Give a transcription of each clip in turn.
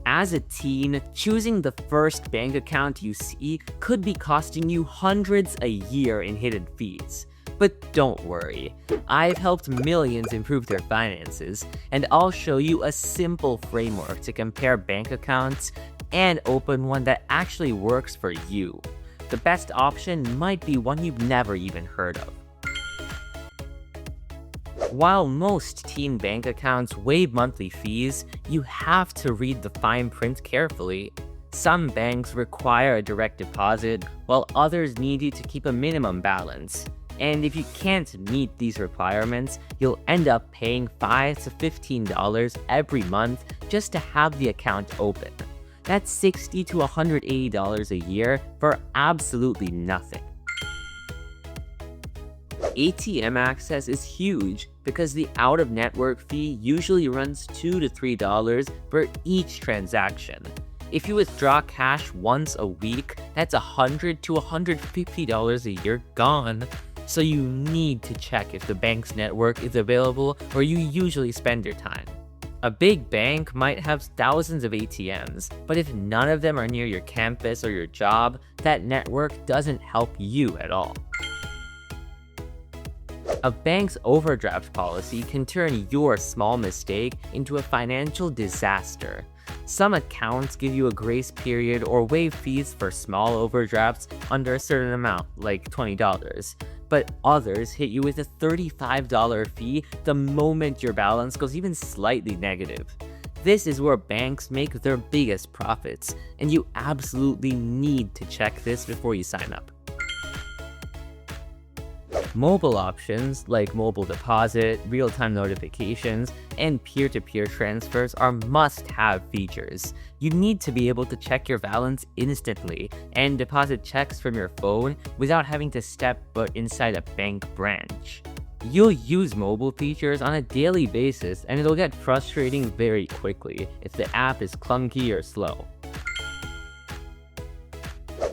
As a teen, choosing the first bank account you see could be costing you hundreds a year in hidden fees. But don't worry, I've helped millions improve their finances, and I'll show you a simple framework to compare bank accounts and open one that actually works for you. The best option might be one you've never even heard of. While most teen bank accounts waive monthly fees, you have to read the fine print carefully. Some banks require a direct deposit, while others need you to keep a minimum balance. And if you can't meet these requirements, you'll end up paying $5 to $15 every month just to have the account open. That's $60 to $180 a year for absolutely nothing. ATM Access is huge because the out-of-network fee usually runs $2 to $3 for each transaction. If you withdraw cash once a week, that's $100 to $150 a year gone. So you need to check if the bank's network is available where you usually spend your time. A big bank might have thousands of ATMs, but if none of them are near your campus or your job, that network doesn't help you at all. A bank's overdraft policy can turn your small mistake into a financial disaster. Some accounts give you a grace period or waive fees for small overdrafts under a certain amount, like $20, but others hit you with a $35 fee the moment your balance goes even slightly negative. This is where banks make their biggest profits, and you absolutely need to check this before you sign up. Mobile options like mobile deposit, real-time notifications, and peer-to-peer transfers are must-have features. You need to be able to check your balance instantly and deposit checks from your phone without having to step foot inside a bank branch. You'll use mobile features on a daily basis, and it'll get frustrating very quickly if the app is clunky or slow.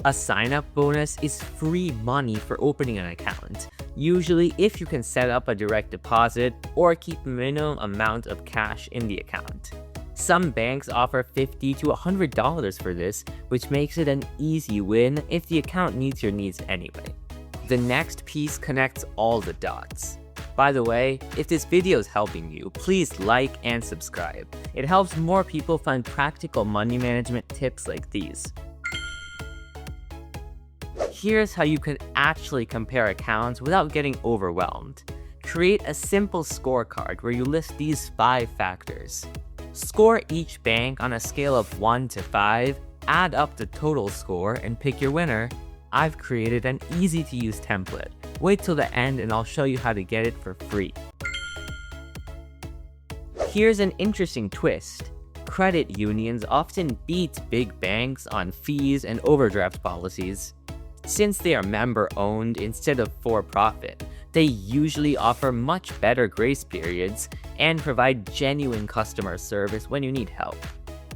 A sign-up bonus is free money for opening an account, usually if you can set up a direct deposit or keep a minimum amount of cash in the account. Some banks offer $50 to $100 for this, which makes it an easy win if the account meets your needs anyway. The next piece connects all the dots. By the way, if this video is helping you, please like and subscribe. It helps more people find practical money management tips like these. Here's how you can actually compare accounts without getting overwhelmed. Create a simple scorecard where you list these 5 factors. Score each bank on a scale of 1 to 5, add up the total score, and pick your winner. I've created an easy-to-use template. Wait till the end and I'll show you how to get it for free. Here's an interesting twist. Credit unions often beat big banks on fees and overdraft policies. Since they are member-owned instead of for-profit, they usually offer much better grace periods and provide genuine customer service when you need help.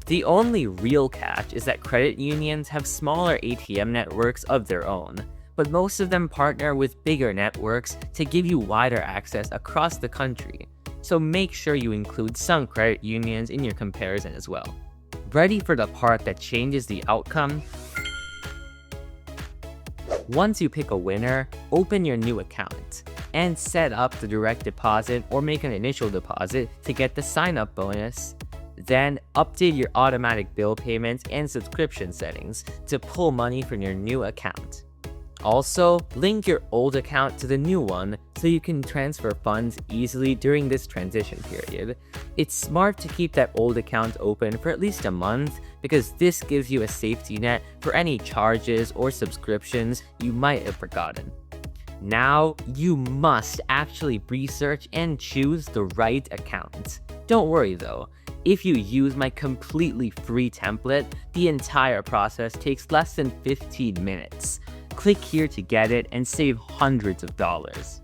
The only real catch is that credit unions have smaller ATM networks of their own, but most of them partner with bigger networks to give you wider access across the country. So make sure you include some credit unions in your comparison as well. Ready for the part that changes the outcome? Once you pick a winner, open your new account and set up the direct deposit or make an initial deposit to get the sign-up bonus. Then update your automatic bill payments and subscription settings to pull money from your new account. Also, link your old account to the new one so you can transfer funds easily during this transition period. It's smart to keep that old account open for at least a month because this gives you a safety net for any charges or subscriptions you might have forgotten. Now, you must actually research and choose the right account. Don't worry though, if you use my completely free template, the entire process takes less than 15 minutes. Click here to get it and save hundreds of dollars.